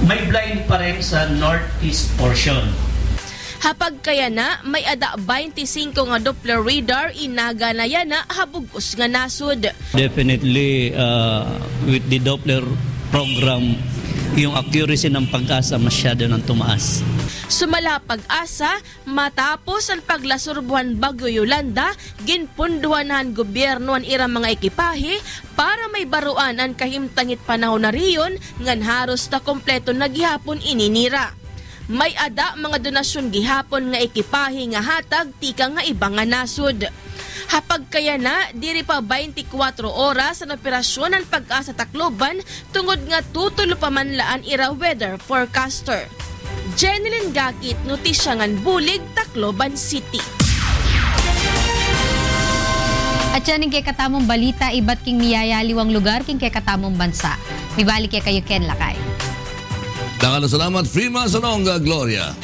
may blind pa rin sa northeast portion. Hapag kaya na, may ada 25 nga Doppler radar inaga na yana habugos nga nasud. Definitely, with the Doppler program, yung accuracy ng Pag-asa masyado nang tumaas. Sumala Pag-asa, matapos ang paglasurbuhan Bagyo Yolanda, ginpunduhanan gobyerno ang irang mga ekipahe para may baruan ang kahimtangit panahon na riyon ngan haros na kompleto na gihapon ininira. May ada mga donasyon gihapon nga ekipahe nga hatag tika nga iba nga nasud. Hapag kaya na, diri pa 24 oras ang operasyon ng Pag-asa Tacloban tungod nga tutulo pa man laan ira weather forecaster. Jeneline Gakit, Notisya ngan Bulig, Tacloban City. At yan kay katamong balita, iba't king miyayaliwang lugar king kay katamong bansa. Mibalik kay kayo Ken Lakay. Salamat, Freeman Sanonga, Gloria.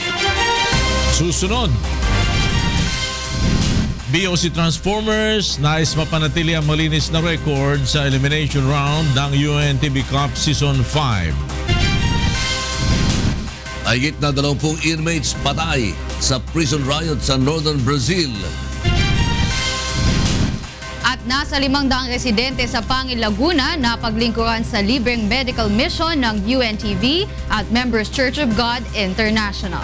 Susunod. BOC Transformers nais mapanatili ang malinis na record sa elimination round ng UNTV Cup Season 5. Higit na 20 inmates patay sa prison riot sa Northern Brazil. At Nasa 500 residente sa Pangil, Laguna na paglingkuran sa libreng medical mission ng UNTV at Members Church of God International.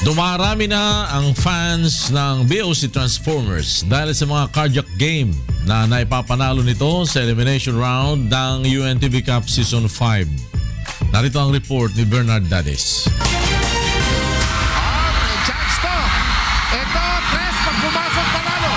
Dumarami na ang fans ng BOC Transformers dahil sa mga cardiac game na naipapanalo nito sa elimination round ng UNTV Cup Season 5. Narito ang report ni Bernard Dades. Chance to. Ito, Tres, pag pumasok panalo.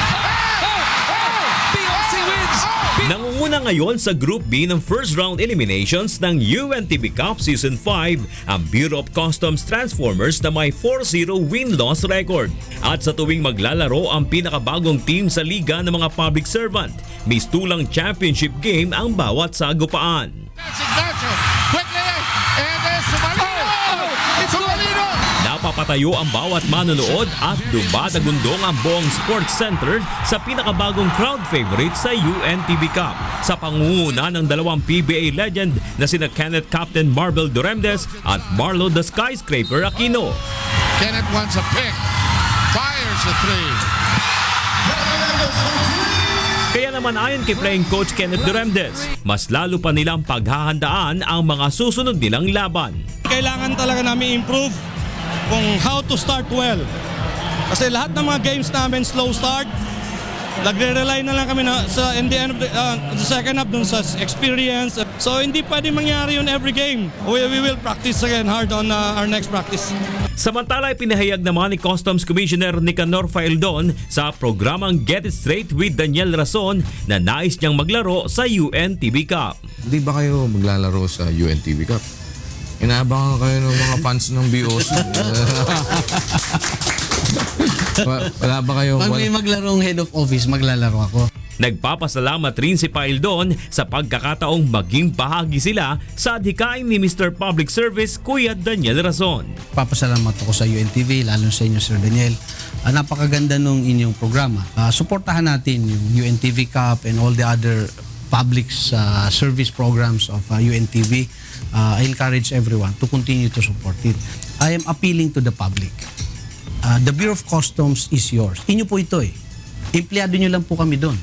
BOC wins! Nangunguna ngayon sa Group B ng first round eliminations ng UNTV Cup Season 5 ang Bureau of Customs Transformers na may 4-0 win-loss record. At sa tuwing maglalaro ang pinakabagong team sa liga ng mga public servant, mistulang championship game ang bawat sagupaan. Quickly, and Sumalino! Sumalino! Napapatayo ang bawat manonood at dumadagundong ang buong sports center sa pinakabagong crowd favorite sa UNTV Cup sa pangunguna ng dalawang PBA legend na sina Kenneth Captain Marvel Duremdes at Marlo the Skyscraper Aquino. Kenneth wants a pick. Fires a three. Kaya naman ayon kay playing coach Kenneth Duremdes, mas lalo pa nilang paghahandaan ang mga susunod nilang laban. Kailangan talaga namin improve kung how to start well. Kasi lahat ng mga games namin slow start. Nagre-rely na lang kami in the end of the second half dun sa experience. So hindi pwede mangyari yun every game. We will practice again hard on our next practice. Samantala, pinahayag naman ni Customs Commissioner Nicanor Faeldon sa programang Get It Straight with Daniel Rason na nais niyang maglaro sa UNTV Cup. Hindi ba kayo maglalaro sa UNTV Cup? Inaabangan kayo ng mga fans ng BOC. Wala ba kayo? Pag may maglarong head of office, maglalaro ako. Nagpapasalamat rin si Paildon sa pagkakataong maging bahagi sila sa adhikain ni Mr. Public Service Kuya Daniel Rason. Papasalamat ako sa UNTV, lalo sa inyo Sir Daniel. Napakaganda nung inyong programa. Suportahan natin yung UNTV Cup and all the other public service programs of UNTV. I encourage everyone to continue to support it. I am appealing to the public. The Bureau of Customs is yours. Inyo po ito eh. Empleyado nyo lang po kami doon.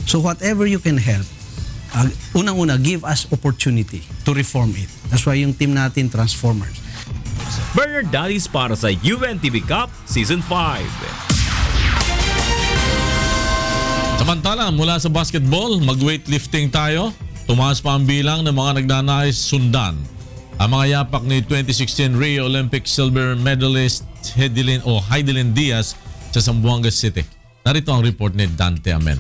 So whatever you can help, unang-una, give us opportunity to reform it. That's why yung team natin, Transformers. Bernard Dades para sa UNTV Cup Season 5. Samantala, mula sa basketball, mag-weightlifting tayo. Tumaas pa ang bilang ng mga nagnanais sundan ang mga yapak ni 2016 Rio Olympic silver medalist Heidelin Diaz sa Zamboanga City. Narito ang report ni Dante Amen.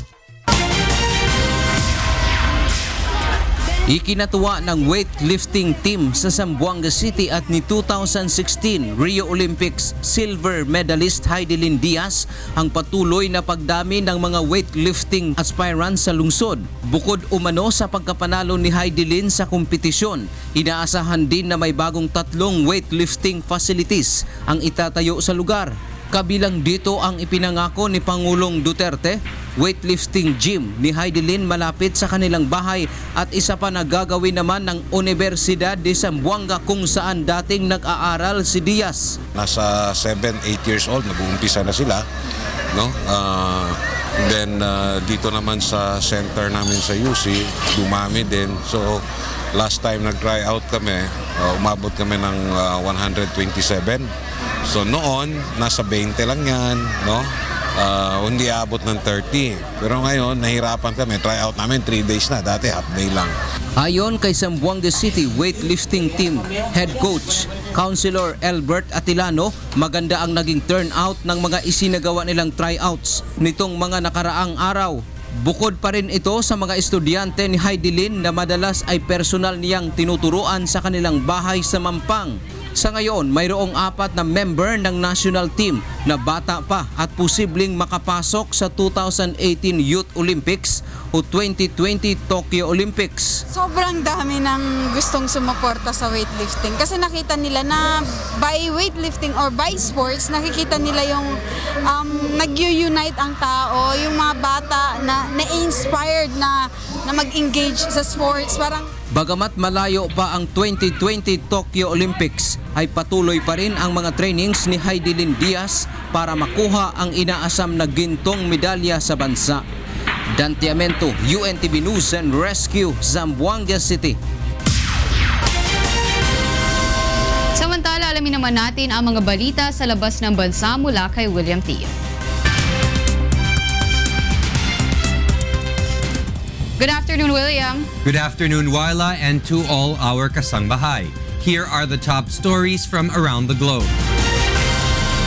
Ikinatuwa ng weightlifting team sa Zamboanga City at ni 2016 Rio Olympics silver medalist Heidelin Diaz ang patuloy na pagdami ng mga weightlifting aspirants sa lungsod. Bukod umano sa pagkapanalo ni Heidelin sa kompetisyon, inaasahan din na may bagong 3 weightlifting facilities ang itatayo sa lugar. Kabilang dito ang ipinangako ni Pangulong Duterte, weightlifting gym ni Heidelin malapit sa kanilang bahay at isa pa na gagawin naman ng Universidad de Zamboanga kung saan dating nag-aaral si Diaz. Nasa 7-8 years old, nag-uumpisa na sila. No? Then dito naman sa center namin sa UC, dumami din. So last time nag-try out kami, umabot kami ng 127. So noon, nasa 20 lang yan, no? Hindi abot ng 30. Pero ngayon, nahirapan kami. Try out namin 3 days na. Dati half day lang. Ayon kay Zamboanga City weightlifting team head coach, Councilor Albert Atilano, maganda ang naging turnout ng mga isinagawa nilang tryouts nitong mga nakaraang araw. Bukod pa rin ito sa mga estudyante ni Heidelin na madalas ay personal niyang tinuturuan sa kanilang bahay sa Mampang. Sa ngayon, mayroong 4 na member ng national team na bata pa at posibleng makapasok sa 2018 Youth Olympics o 2020 Tokyo Olympics. Sobrang dami ng gustong sumuporta sa weightlifting kasi nakita nila na by weightlifting or by sports, nakikita nila yung nag-unite ang tao, yung mga bata na na-inspired na mag-engage sa sports. Parang Bagamat malayo pa ang 2020 Tokyo Olympics, ay patuloy pa rin ang mga trainings ni Heidelin Diaz para makuha ang inaasam na gintong medalya sa bansa. Dante Amento, UNTV News and Rescue, Zamboanga City. Samantala, alamin naman natin ang mga balita sa labas ng bansa mula kay William T. Good afternoon, William. Good afternoon, Wyla, and to all our kasangbahay. Here are the top stories from around the globe.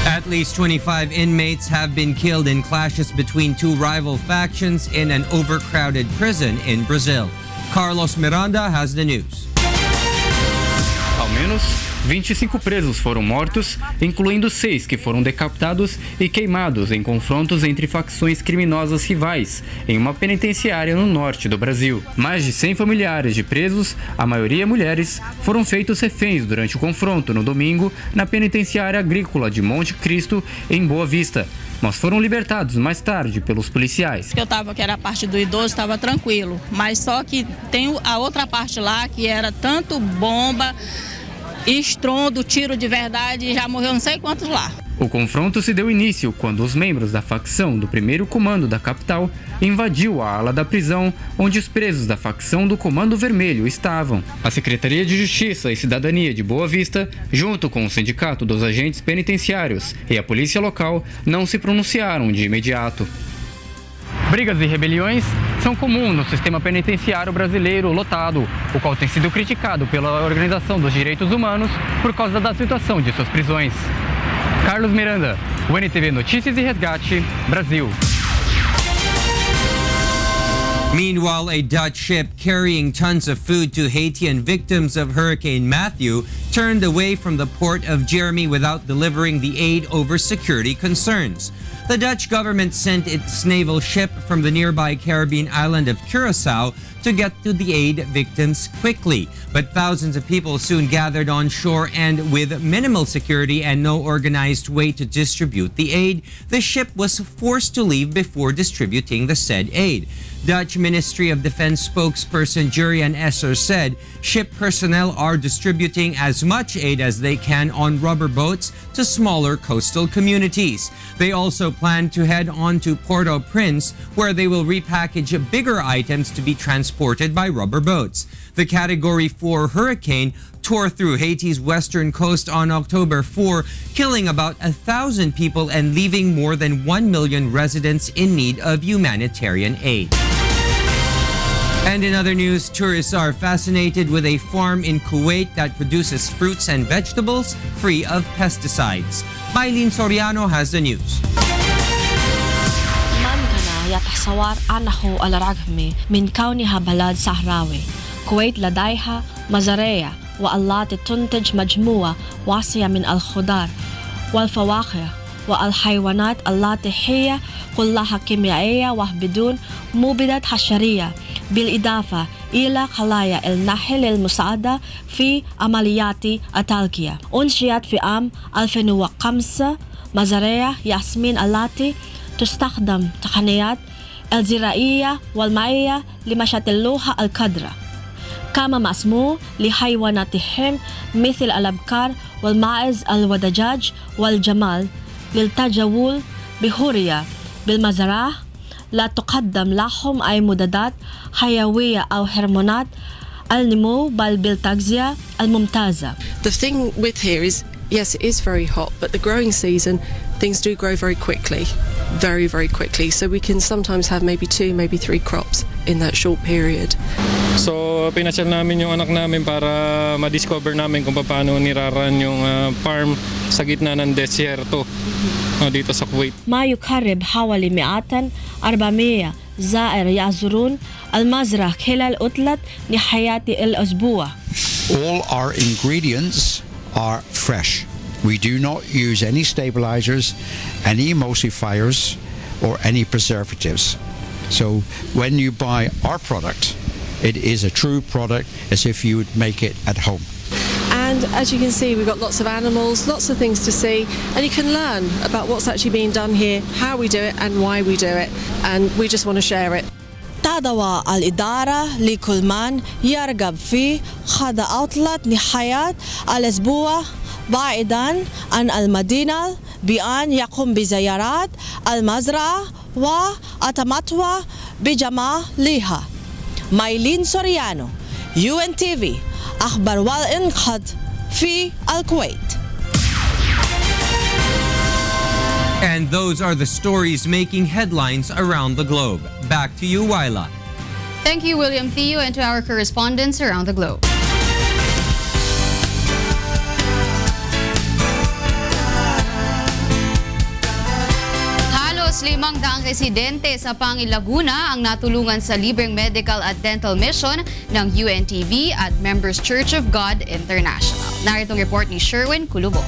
At least 25 inmates have been killed in clashes between two rival factions in an overcrowded prison in Brazil. Carlos Miranda has the news. Ao menos 25 presos foram mortos, incluindo 6 que foram decapitados e queimados em confrontos entre facções criminosas rivais em uma penitenciária no norte do Brasil. Mais de 100 familiares de presos, a maioria mulheres, foram feitos reféns durante o confronto no domingo na penitenciária agrícola de Monte Cristo, em Boa Vista, mas foram libertados mais tarde pelos policiais. Que era a parte do idoso, estava tranquilo, mas só que tem a outra parte lá que era tanto bomba, estrondo, tiro de verdade, já morreu não sei quantos lá. O confronto se deu início quando os membros da facção do primeiro comando da capital invadiu a ala da prisão onde os presos da facção do Comando Vermelho estavam. A Secretaria de Justiça e Cidadania de Boa Vista, junto com o Sindicato dos Agentes Penitenciários e a polícia local, não se pronunciaram de imediato. Brigas e rebeliões são comuns no sistema penitenciário brasileiro lotado, o qual tem sido criticado pela Organização dos Direitos Humanos por causa da situação de suas prisões. Carlos Miranda, UNTV Notícias e Resgate, Brasil. Meanwhile, a Dutch ship carrying tons of food to Haitian victims of Hurricane Matthew turned away from the port of Jeremy without delivering the aid over security concerns. The Dutch government sent its naval ship from the nearby Caribbean island of Curaçao to get to the aid victims quickly. But thousands of people soon gathered on shore, and with minimal security and no organized way to distribute the aid, the ship was forced to leave before distributing the said aid. Dutch Ministry of Defense spokesperson Jurian Esser said ship personnel are distributing as much aid as they can on rubber boats to smaller coastal communities. They also plan to head on to Port-au-Prince, where they will repackage bigger items to be transported by rubber boats. The Category 4 hurricane tore through Haiti's western coast on October 4, killing about 1,000 people and leaving more than 1 million residents in need of humanitarian aid. And in other news, tourists are fascinated with a farm in Kuwait that produces fruits and vegetables free of pesticides. Mylene Soriano has the news. يتصور أنه على الرغم من كونها بلد صحراوي الكويت لديها مزارع والتي تنتج مجموعة واسعة من الخضار والفواكه والحيوانات التي هي كلها كيميائية وبدون مبيدات حشرية، بالإضافة إلى خلايا النحل المساعدة في عمليات التلقية. أنشئت في عام 2005 مزارع ياسمين التي تستخدم تقنيات الزراعية والمائية لمشاتلها القدرة، كما مسموح لحيواناتهم مثل الأبقار والماعز والدجاج والجمال للتجول بحرية بالمزرعة. لا تقدم لهم أي مضادات حيوية أو هرمونات النمو بل بالتغذية الممتازة. The thing with here is, yes, it is very hot, but the growing season, things do grow very quickly, very, very quickly. So we can sometimes have maybe 2, maybe 3 crops in that short period. So, pinasyal namin yung anak namin para ma-discover namin kung paano niraran yung farm sa gitna ng desyerto dito sa Kuwait. ما يقرب حوالي 400 زائر يزورون المزرعة خلال عطلة نهاية الأسبوع. All our ingredients are fresh. We do not use any stabilizers, any emulsifiers, or any preservatives. So when you buy our product, it is a true product as if you would make it at home. And as you can see, we've got lots of animals, lots of things to see, and you can learn about what's actually being done here, how we do it and why we do it, and we just want to share it. تدوى الإدارة لكل من يرغب في خاض عطلة نهاية الأسبوع بعيدا عن المدينة بأن يقوم بزيارات المزرعة والتمتع بجمالها. مايلين سوريانو، UNTV، أخبار والإنقاذ في الكويت. And those are the stories making headlines around the globe. Back to you, Wyla. Thank you, William Theo, and to our correspondents around the globe. Halos 500 residente sa Pangil, Laguna ang natulungan sa libreng medical at dental mission ng UNTV at Members Church of God International. Narito ang report ni Sherwin Culubo.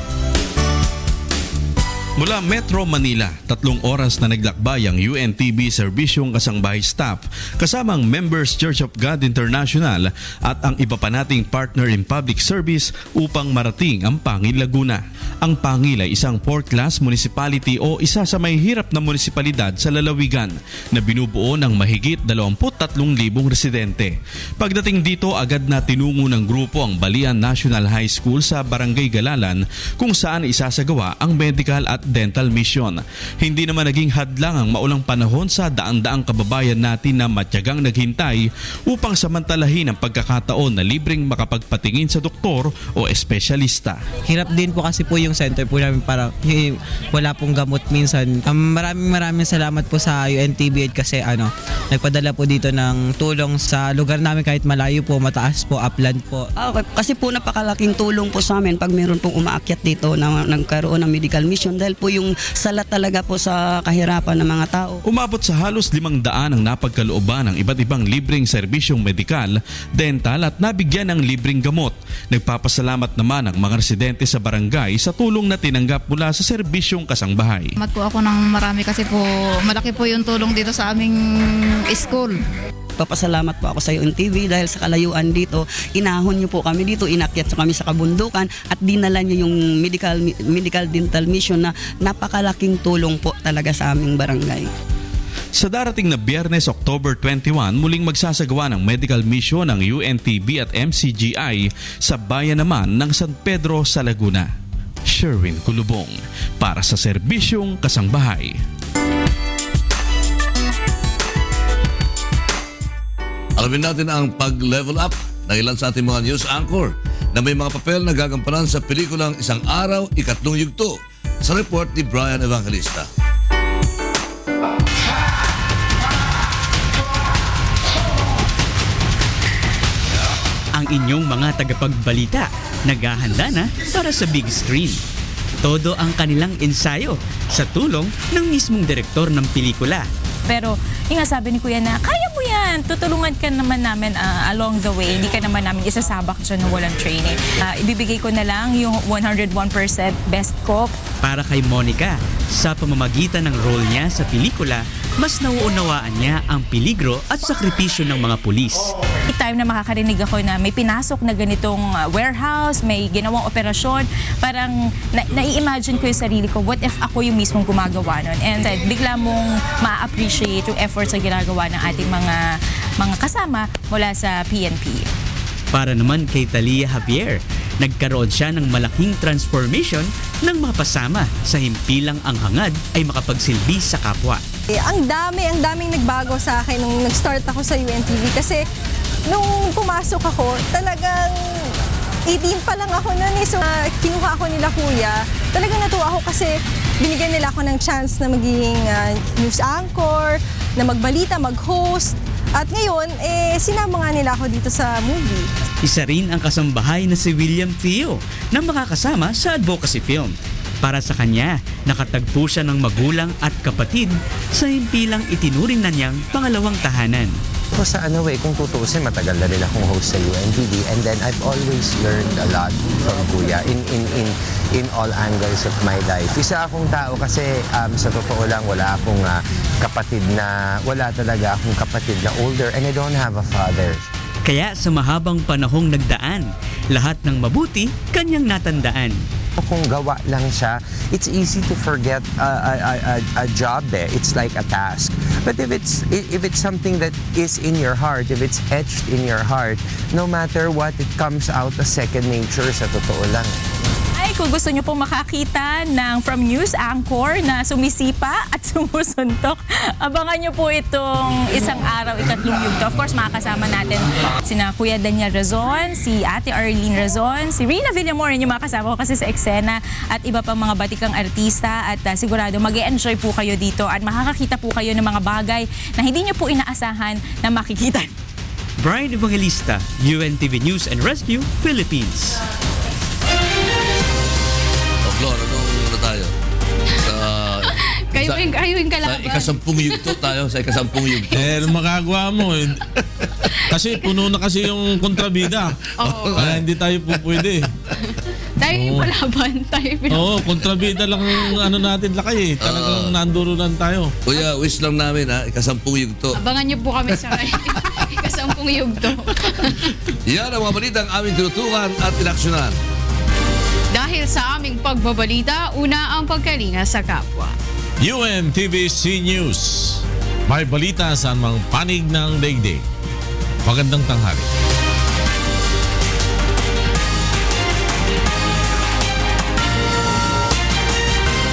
Mula Metro Manila, 3 oras na naglakbay ang UNTV Serbisyong Kasangbahay staff kasama ang Members Church of God International at ang iba pa nating partner in public service upang marating ang Pangil, Laguna. Ang Pangil ay isang 4th-class municipality o isa sa may hirap na munisipalidad sa lalawigan na binubuo ng mahigit 23,000 residente. Pagdating dito, agad na tinungo ng grupo ang Balian National High School sa Barangay Galalan kung saan isasagawa ang medical at dental mission. Hindi naman naging hadlang ang maulang panahon sa daang-daang kababayan natin na matyagang naghintay upang samantalahin ang pagkakataon na libreng makapagpatingin sa doktor o espesyalista. Hirap din po kasi po yung center po namin, para wala pong gamot minsan. Maraming salamat po sa UNTV kasi nagpadala po dito ng tulong sa lugar namin kahit malayo po, mataas po, upland po. Okay, kasi po napakalaking tulong po sa amin pag meron pong umaakyat dito na nagkaroon ng medical mission dahil po yung sala talaga po sa kahirapan ng mga tao. Umabot sa halos 500 ang napagkalooban ng iba't ibang libreng serbisyong medikal, dental at nabigyan ng libreng gamot. Nagpapasalamat naman ang mga residente sa barangay sa tulong na tinanggap mula sa serbisyong kasangbahay. Salamat po ako ng marami kasi po malaki po yung tulong dito sa aming school. Papasalamat po ako sa UNTV dahil sa kalayuan dito, inahon niyo po kami dito, inakyat kami sa kabundukan at dinala niyo yung medical dental mission na napakalaking tulong po talaga sa aming barangay. Sa darating na Biyernes, October 21, muling magsasagawa ng medical mission ng UNTV at MCGI sa bayan naman ng San Pedro sa Laguna. Sherwin Kulubong para sa Serbisyong Kasangbahay. Alamin natin ang pag-level up ng ilan sa ating mga news anchor na may mga papel na gagampanan sa pelikulang Isang Araw, Ikatlong Yugto. Sa report ni Brian Evangelista. Ang inyong mga tagapagbalita naghahanda na para sa big screen. Todo ang kanilang ensayo sa tulong ng mismong direktor ng pelikula. Pero yung nga sabi ni Kuya na, kaya mo yan, tutulungan ka naman namin along the way. Hindi ka naman namin isasabak dyan na walang training. Ibibigay ko na lang yung 101% best cook. Para kay Monica, sa pamamagitan ng role niya sa pelikula, mas nauunawaan niya ang peligro at sakripisyo ng mga pulis. Time na makakarinig ako na may pinasok na ganitong warehouse, may ginawang operasyon, parang nai-imagine ko yung sarili ko, what if ako yung mismong gumagawa nun? And bigla mong ma-appreciate yung efforts na ginagawa ng ating mga kasama mula sa PNP. Para naman kay Talia Javier, nagkaroon siya ng malaking transformation ng mga pasama sa himpilang ang hangad ay makapagsilbi sa kapwa. Ang daming nagbago sa akin nung nag-start ako sa UNTV kasi nung pumasok ako, talagang 18 pa lang ako nun So, kinuha ako nila kuya. Talagang natuwa ako kasi binigyan nila ako ng chance na maging news anchor, na magbalita, mag-host. At ngayon, sinama nga nila ako dito sa movie. Isa rin ang kasambahay na si William Theo na makakasama sa advocacy film. Para sa kanya, nakatagpo siya ng magulang at kapatid sa himpilang itinuring na niyang pangalawang tahanan. Ako sa kung tutuusin, matagal na rin akong host sa UNTV and then I've always learned a lot from Kuya in all angles of my life. Isa akong tao kasi sa totoo lang wala talaga akong kapatid na older and I don't have a father. Kaya sa mahabang panahong nagdaan, lahat ng mabuti kanyang natandaan. Kung gawa lang siya, it's easy to forget a job there. It's like a task. But if it's something that is in your heart, if it's etched in your heart, no matter what, it comes out as second nature sa totoo lang. Ay, kung gusto nyo pong makakita ng From News Anchor na sumisipa at sumusuntok, abangan nyo po itong isang araw, ikatlong yugto. Of course, makakasama natin sina Kuya Daniel Razon, si Ate Arlene Razon, si Rina Villamor, yung makasama ko kasi sa eksena, at iba pang mga batikang artista. At sigurado mag-e-enjoy po kayo dito at makakakita po kayo ng mga bagay na hindi nyo po inaasahan na makikita. Brian Evangelista, UNTV News and Rescue, Philippines. Flor, ano tayo? Kayo yung kalaban. Sa ikasampung yugto tayo, sa ikasampung yugto. Magagawa mo. Kasi puno na kasi yung kontrabida. Kaya hindi tayo po pwede. Tayo yung kalaban. Oo, kontrabida lang ano natin lakay. Talagang nanduro lang tayo. Kuya, wish lang namin ikasampung yugto. Abangan niyo po kami sa ikasampung yugto. Yan ang mga balitang aming tinutukan at inaksyonan. Dahil sa aming pagbabalita, una ang pagkalinga sa kapwa. UNTVC News. May balita sa mga panig ng daigdig. Magandang tanghali.